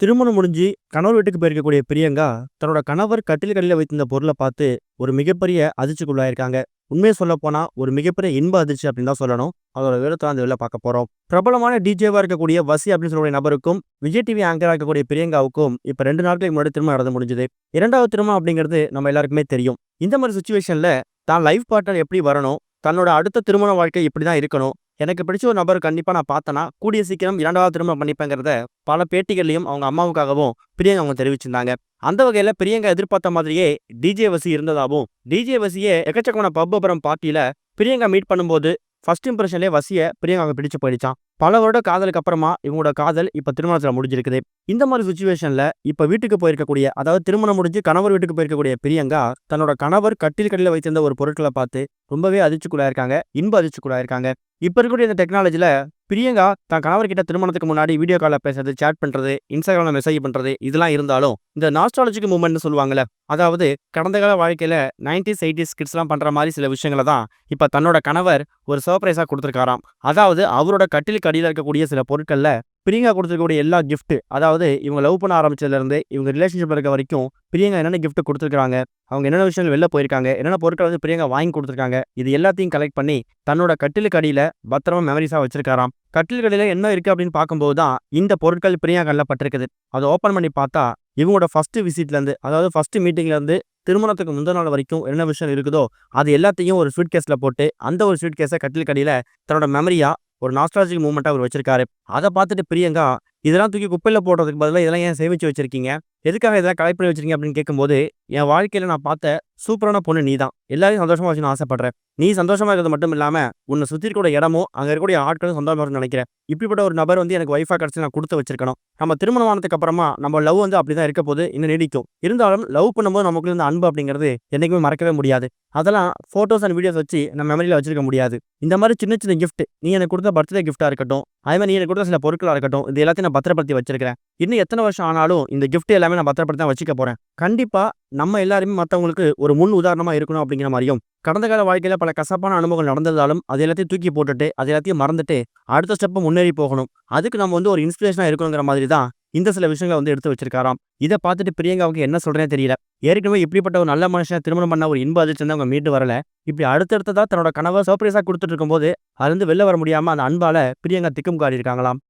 திருமணம் முடிஞ்சு கணவர் வீட்டுக்கு போயிருக்கக்கூடிய பிரியங்கா, தன்னோட கணவர் கட்டிலுக்கடியில வைத்திருந்த பொருள பார்த்து, ஒரு மிகப்பெரிய அதிர்ச்சிக்குள்ளாயிருக்காங்க. உண்மைய சொல்லப்போனா, ஒரு மிகப்பெரிய இன்ப அதிர்ச்சி அப்படின்னு தான் சொல்லணும். அதோட விவரத்த தான் இந்த இதுல பார்க்க போறோம். பிரபலமான டிஜேவா இருக்கக்கூடிய வசி அப்படின்னு சொல்லக்கூடிய நபருக்கும், விஜய் டிவி ஆங்கரா இருக்கக்கூடிய பிரியங்காவுக்கும் இப்ப 2 நாட்களுக்கு முன்னாடி திருமணம் நடந்து முடிஞ்சது. 2வது திருமணம் அப்படிங்கிறது நம்ம எல்லாருக்குமே தெரியும். இந்த மாரி சிச்சுவேஷன்ல தான் லைஃப் பார்ட்னர் எப்படி வரணும்? தன்னோட அடுத்த திருமண வாழ்க்கை இப்படிதான் இருக்கணும். எனக்கு பிடிச்ச ஒரு நபர் கண்டிப்பா நான் பார்த்தேன்னா, கூடிய சீக்கிரம் 2வது திருமணம் பண்ணிப்பேங்கிறத பல பேட்டிகள்லயும் அவங்க அம்மாவுக்காகவும் பிரியங்கா அவங்க தெரிவிச்சிருந்தாங்க. அந்த வகையில பிரியங்கா எதிர்பார்த்த மாதிரியே டிஜே வசி இருந்ததாவும், டிஜே வசியே எக்கச்சக்கமான பப் அப்புறம் பார்ட்டில பிரியங்கா மீட் பண்ணும்போது ஃபர்ஸ்ட் இம்ப்ரஷன்லயே வசிய பிரியங்காவுக்கு பிடிச்சு போயிடுச்சாம். பல வருட காதலுக்கு அப்புறமா இவங்களோட காதல் இப்ப திருமணத்துல முடிஞ்சிருக்குது. இந்த மாதிரி சிச்சுவேஷன்ல இப்ப வீட்டுக்கு போயிருக்கக்கூடிய, அதாவது திருமணம் முடிஞ்சு கணவர் வீட்டுக்கு போயிருக்கக்கூடிய பிரியங்கா தன்னோட கணவர் கட்டிலுக்கடியில வைத்திருந்த ஒரு பொருட்கள பார்த்து ரொம்பவே அதிர்ச்சிக்குள்ளாயிருக்காங்க. இன்ப அதிர்ச்சிக்குள்ளாயிருக்காங்க. இப்ப இருக்கக்கூடிய இந்த டெக்னாலஜில பிரியங்கா தன் கணவர்கிட்ட திருமணத்துக்கு முன்னாடி வீடியோ கால்ல பேசுறது, சேட் பண்றது, இன்ஸ்டாகிராம்ல மெசேஜ் பண்றது இதெல்லாம் இருந்தாலும், இந்த நாஸ்டாலஜிக் மூவ்மெண்ட்னு சொல்லுவாங்கல்ல. அதாவது கடந்த கால வாழ்க்கையில 90ஸ், 80ஸ் கிட்ஸ்லாம் பண்ற மாரி சில விஷயங்கள தான் இப்ப தன்னோட கணவர் ஒரு சர்ப்ரைஸா குடுத்திருக்காராம். அதாவது அவரோட கட்டிலுக்கு அடியில இருக்கக்கூடிய சில பொருட்கள்ல பிரியங்கா குடுத்திருக்கக்கூடிய எல்லா கிஃப்ட், அதாவது இவங்க லவ் பண்ண ஆரம்பிச்சதுல இருந்து இவங்க ரிலேஷன்ஷிப்ல இருக்க வரைக்கும் பிரியங்கா என்னென்ன கிஃப்ட் குடுத்திருக்காங்க, அவங்க என்னென்ன விஷயங்கள் வெளில போயிருக்காங்க, என்னென்ன பொருட்கள் வந்து பிரியங்கா வாங்கி குடுத்திருக்காங்க, இது எல்லாத்தையும் கலெக்ட் பண்ணி தன்னோட கட்டிலுக்கு அடியில பத்திரமா மெமரீஸா வச்சிருக்காராம். கட்டிலுக்கு அடியில என்ன இருக்கு அப்படின்னு பார்க்கும்போது தான் இந்த பொருட்கள் பிரியங்கா கண்ல பட்டிருக்குது. அத ஓப்பன் பண்ணி பார்த்தா இவங்களோட ஃபர்ஸ்ட் விசிட்ல இருந்து, அதாவது ஃபர்ஸ்ட் மீட்டிங்ல இருந்து திருமணத்துக்கு முந்தின நாள் வரைக்கும் என்ன விஷயம் இருக்குதோ அது எல்லாத்தையும் ஒரு சூட் கேஸ்ல போட்டு, அந்த ஒரு சூட் கேஸ கட்டிலுக்கு அடியில தன்னோட மெமரியா ஒரு நாஸ்டாலஜிக் மூவ்மெண்ட்டா அவரு வச்சிருக்காரு. அத பார்த்துட்டு பிரியங்கா, இதெல்லாம் தூக்கி குப்பையில போடுறதுக்கு பதிலா இதெல்லாம் ஏன் சேமிச்சு வச்சிருக்கீங்க? எதுக்காக இதெல்லாம் கலெக்ட் பண்ணி வச்சிருக்கீங்க அப்படின்னு கேட்கும்போது, என் வாழ்க்கையில நான் பார்த்த சூப்பரான பொண்ணு நீ தான். எல்லாரையும் சந்தோஷமா வச்சுக்கணும்னு ஆசைப்படுறேன். நீ சந்தோஷமா இருக்கிறது மட்டும் இல்லாம, உன்ன சுத்தி இருக்கக்கூடிய இடமும், அங்க இருக்கக்கூடிய ஆட்களும் சந்தோஷமா இருக்கணும்னு நினைக்கிறேன். இப்படிப்பட்ட ஒரு நபர் வந்து எனக்கு ஒய்ஃபா கிடைச்சு நான் குடுத்து வச்சிருக்கணும். நம்ம திருமணம் ஆனதுக்கு அப்புறமா நம்ம லவ் வந்து அப்படிதான் இருக்க போது, இன்னும் நீடிக்கும். இருந்தாலும் லவ் பண்ணும்போது நமக்குள்ள இருந்த அன்பு அப்படிங்கிறது என்னைக்குமே மறக்கவே முடியாது. அதெல்லாம் ஃபோட்டோஸ் அண்ட் வீடியோஸ் வச்சு நம்ம மெமரியில வச்சிருக்க முடியாது. இந்த மாரி சின்ன சின்ன கிஃப்ட், நீ எனக்கு குடுத்த பர்த்டே கிஃப்ட்டா இருக்கட்டும், அதே மாரி நீ எனக்கு குடுத்த சில பொருட்களா இருக்கட்டும், இது எல்லாத்தையும் நான் பத்திரப்படுத்தி வச்சிருக்கிறேன். இன்னும் எத்தன வருஷம் ஆனாலும் இந்த கிஃப்ட் எல்லாமே நான் பத்திரப்படுத்தி தான் வச்சுக்க போறேன். கண்டிப்பா நம்ம எல்லாருமே மத்தவங்களுக்கு ஒரு முன் உதாரணமா இருக்கணும் அப்படிங்கிற மாரியும், கடந்த கால வாழ்க்கையில பல கசப்பான அனுபவங்கள் நடந்திருந்தாலும், அது எல்லாத்தையும் தூக்கி போட்டுட்டு, அது எல்லாத்தையும் மறந்துட்டு, அடுத்த ஸ்டெப் முன்னேறி போகணும். அதுக்கு நம்ம வந்து ஒரு இன்ஸ்பிரேஷனா இருக்கணுங்கிற மாதிரி தான் இந்த சில விஷயங்கள வந்து எடுத்து வச்சிருக்காராம். இத பார்த்துட்டு பிரியங்காவுக்கு என்ன சொல்றதுன்னே தெரியல. ஏற்கனவே இப்படிப்பட்ட ஒரு நல்ல மனுஷன திருமணம் பண்ண ஒரு இன்ப அதிர்ச்சியிலிருந்து அவங்க மீண்டு வரல. இப்படி அடுத்தடுத்ததா தன்னோட கணவர் சர்ப்ரைஸா குடுத்துட்டு இருக்கும்போது, அதுலருந்து வெளில வர முடியாம அந்த அன்பால பிரியங்கா திக்குமுக்காடி இருக்காங்களாம்.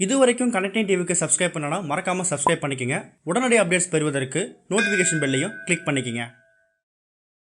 இதுவரைக்கும் கனெக்டிங் டிவிக்கு சப்ஸ்கிரைப் பண்ணனா மறக்காம சப்ஸ்கிரைப் பண்ணிக்கங்க. உடனடி அப்டேட்ஸ் பெறுவதற்கு நோட்டிஃபிகேஷன் பெல்லையும் கிளிக் பண்ணிக்கங்க.